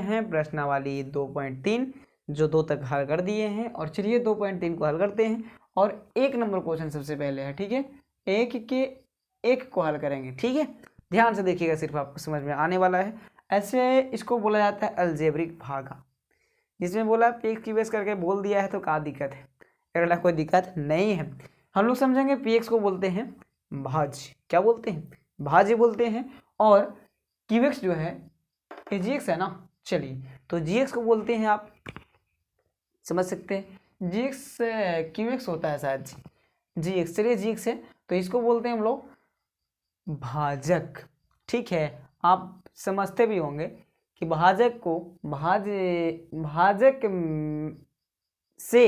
हैं प्रश्नावली 2.3 जो 2 तक हल कर दिए हैं। और चलिए 2.3 को हल करते हैं और 1 नंबर क्वेश्चन सबसे पहले है, ठीक है। एक के एक को हल करेंगे, ठीक है। ध्यान से देखिएगा, सिर्फ आपको समझ में आने वाला है। ऐसे इसको बोला जाता है अलजेब्रिक भागा, जिसमें बोला पीएक्स क्यूएक्स करके बोल दिया है तो क्या दिक्कत है, अगला कोई दिक्कत नहीं है। हम लोग समझेंगे पीएक्स को बोलते हैं भाज्य, क्या बोलते हैं, भाज्य बोलते हैं। और क्यूएक्स जो है ये जीएक्स है ना, चलिए तो जीएक्स को बोलते हैं, आप समझ सकते हैं जीएक्स क्यूएक्स होता है शायद जीएक्स, चलिए जीएक्स है तो इसको बोलते हैं हम लोग भाजक, ठीक है। आप समझते भी होंगे कि भाजक को भाजक से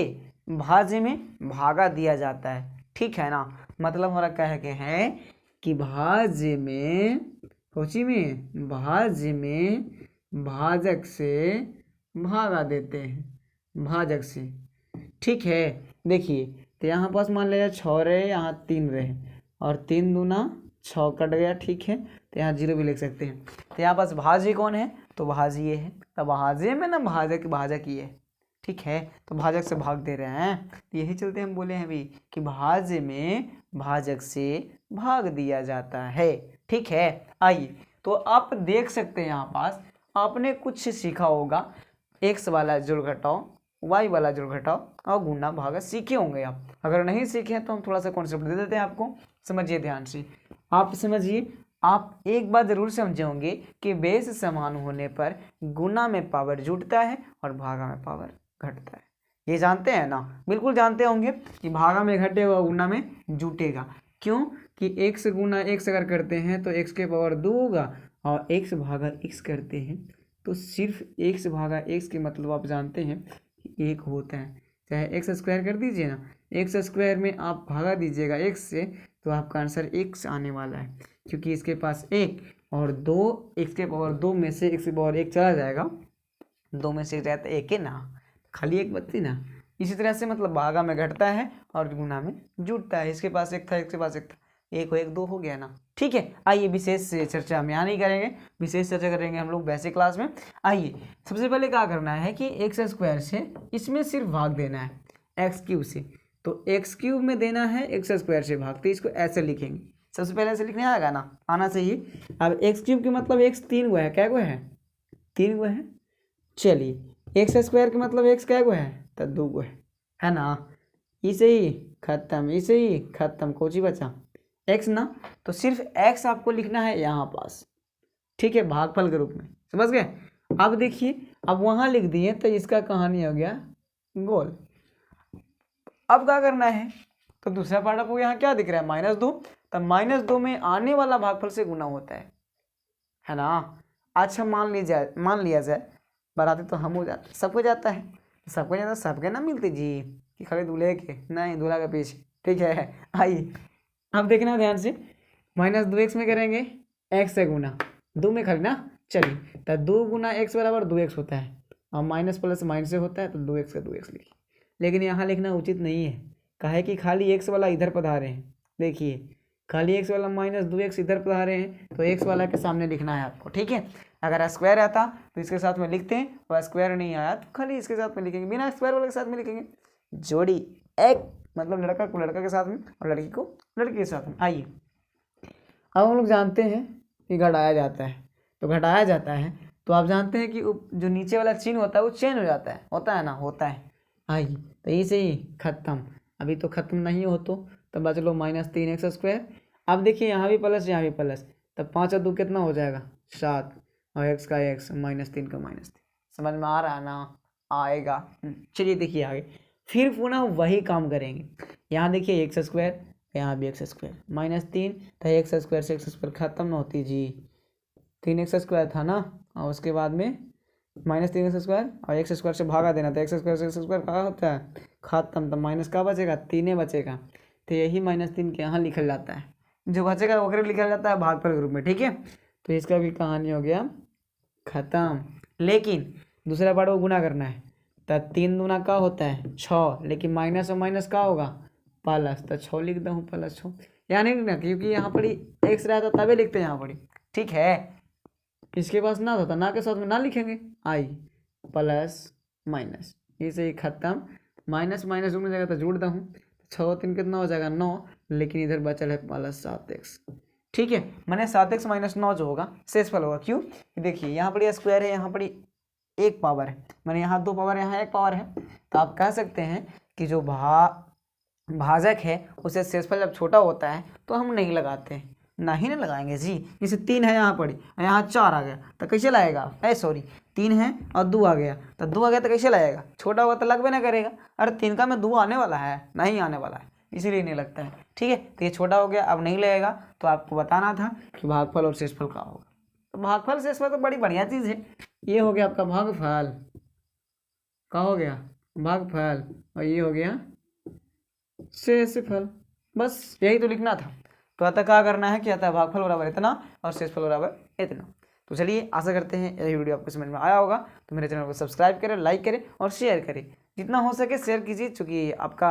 भाज्य में भागा दिया जाता है, ठीक है ना। मतलब हमारा कह के है कि भाज्य में भाज्य में भाजक से भागा देते हैं, भाजक से, ठीक है। देखिए तो यहाँ पास मान लिया 6 रहे, यहाँ 3 रहे और 3 दूना 6 कट गया, ठीक है। तो यहाँ 0 भी लिख सकते हैं। तो यहाँ पास भाज्य कौन है, तो भाज्य ये है। तो भाज्य में ना भाजक ये है, ठीक है। तो भाजक से भाग दे रहे हैं, तो यही चलते हम बोले हैं अभी कि भाज्य में भाजक से भाग दिया जाता है, ठीक है। आइए तो आप देख सकते हैं यहाँ पास आपने कुछ सीखा होगा, एक्स वाला जोड़ घटाओ, वाई वाला जोड़ घटाओ और गुना भागा सीखे होंगे आप। अगर नहीं सीखे हैं तो हम थोड़ा सा कॉन्सेप्ट दे देते हैं आपको, समझिए ध्यान से। आप समझिए, आप एक बात जरूर समझे होंगे कि बेस समान होने पर गुना में पावर जुटता है और भागा में पावर घटता है, ये जानते हैं ना, बिल्कुल जानते होंगे कि भागा में घटेगा गुना में जुटेगा। क्यों कि x गुना x अगर करते हैं तो x के पावर 2 होगा और x भागा x करते हैं तो सिर्फ x भागा x के मतलब आप जानते हैं कि 1 होता है। चाहे x स्क्वायर कर दीजिए ना, x स्क्वायर में आप भागा दीजिएगा x से तो आपका आंसर x आने वाला है, क्योंकि इसके पास 1 और 2, x के पावर 2 में से x के पावर 1 चला जाएगा, 2 में से 1 जाता है 1 है ना, खाली 1 बचती ना। इसी तरह से मतलब भागा में घटता है और गुना में जुटता है। इसके पास 1 था, इसके पास 1 था, 1 हो 1 2 हो गया ना, ठीक है। आइए विशेष चर्चा हम यहाँ नहीं करेंगे, विशेष चर्चा करेंगे हम लोग वैसे क्लास में। आइए सबसे पहले क्या करना है कि एक्स स्क्वायर से इसमें सिर्फ भाग देना है एक्स क्यूब से, तो एक्स क्यूब में देना है एक्स स्क्वायर से भाग, तो इसको ऐसे लिखेंगे। सबसे पहले ऐसे लिखने आएगा ना, आना चाहिए। अब एक्स क्यूब के मतलब एक्स 3 गो है, क्या गो है, 3 गो है। चलिए एक्स स्क्वायर के मतलब एक्स क्या गो है, तो 2 गो है ना। इसे ही खत्म, इसे ही खत्म, कोची बचा एक्स ना, तो सिर्फ एक्स आपको लिखना है यहाँ पास, ठीक है, भागफल के रूप में, समझ गए। अब देखिए अब वहाँ लिख दिए तो इसका कहानी हो गया गोल। अब क्या करना है, तो दूसरा पार्ट आपको यहाँ क्या दिख रहा है, -2, तब -2 में आने वाला भागफल से गुना होता है ना। अच्छा मान लिया जाए बराती तो हम हो जाते, सबको जाता है, सबको जाता, सबके ना मिलती जी कि खाली दूल्हे के नहीं, दूल्हा के पीछे, ठीक है। आइए अब देखना ध्यान से, -2x में करेंगे x से गुना, 2 में खाली ना, चलिए तो 2 गुना x बराबर 2x होता है और माइनस प्लस माइनस से होता है तो 2x का 2x लिखिए। लेकिन यहाँ लिखना उचित नहीं है, काहे कि खाली x वाला इधर पधारे हैं, देखिए खाली x वाला -2x इधर पधारे हैं तो x वाला के सामने लिखना है आपको, ठीक है। अगर स्क्वायर आता तो इसके साथ में लिखते हैं, और स्क्वायर नहीं आया तो खाली इसके साथ में लिखेंगे, बिना स्क्वायर वाले के साथ में लिखेंगे। जोड़ी एक मतलब लड़का को लड़का के साथ में और लड़की को लड़की के साथ में। आइए अब हम लोग जानते हैं कि घटाया जाता है, तो घटाया जाता है तो आप जानते हैं कि जो नीचे वाला चिन्ह होता है वो चेंज हो जाता है, होता है ना, होता है। आइए तो इसे ही खत्म, अभी तो खत्म नहीं हो तो तब बच लो -3x²। अब देखिए यहाँ भी प्लस यहाँ भी प्लस, तब 5 और 2 कितना हो जाएगा 7 और x का x -3 का -3, समझ में आ रहा है ना, आएगा। चलिए देखिए आगे फिर पुनः वही काम करेंगे। यहाँ देखिए x², यहाँ भी x², -3 तो x² से x² खत्म न होती जी, 3x² था ना, और उसके बाद में -3x² और x² से भागा देना, तो x² से x² क्या होता है खत्म, तो माइनस का बचेगा 3 बचेगा, तो यही -3 के यहाँ लिखा जाता है, जो बचेगा वगैरह लिखा जाता है भागफल के रूप में, ठीक है। तो इसका भी कहानी हो गया खत्म। लेकिन दूसरा पार्ट को गुना करना है, तो 3 दूना का होता है 6, लेकिन माइनस और माइनस का होगा प्लस, तो 6 लिख दूँ +6, यहाँ नहीं लिखना क्योंकि यहाँ पर x रहता तभी लिखते हैं यहाँ पर, ठीक है। इसके पास ना होता, ना के साथ में ना लिखेंगे, आई प्लस माइनस, इसे ही खत्म। माइनस माइनस जुड़ जाएगा तो जोड़ हूँ, 6 3 कितना हो जाएगा 9, लेकिन इधर बचल है प्लस 7x। ठीक है, मैंने 7x माइनस 9 जो होगा शेषफल होगा। क्यों? देखिए यहाँ पर स्क्वायर है, यहाँ पर एक पावर है, मैंने यहाँ 2 पावर, यहाँ 1 पावर है, तो आप कह सकते हैं कि जो भाजक है उसे शेषफल जब छोटा होता है तो हम नहीं लगाते हैं, नहीं ना लगाएंगे जी। जैसे 3 है यहाँ पड़ी, यहाँ 4 आ गया तो कैसे लाएगा, सॉरी 3 है और 2 आ गया, तो 2 आ गया तो कैसे लाएगा, छोटा होगा तो लगबे ना करेगा। अरे 3 का में 2 आने वाला है, नहीं आने वाला है, इसीलिए नहीं लगता है। ठीक है, तो ये छोटा हो गया, अब नहीं लगेगा, तो आपको बताना था कि भागफल और शेषफल का होगा। तो भागफल शेषफल तो बड़ी बढ़िया चीज़ है। ये हो गया आपका भागफल, का हो गया भागफल, और ये हो गया शेषफल। बस यही तो लिखना था। तो अतः क्या करना है कि अतः भागफल बराबर इतना और शेषफल बराबर इतना। तो चलिए, आशा करते हैं यही वीडियो आपको समझ में आया होगा। तो मेरे चैनल को सब्सक्राइब करें, लाइक करें और शेयर करें, जितना हो सके शेयर कीजिए, चूँकि आपका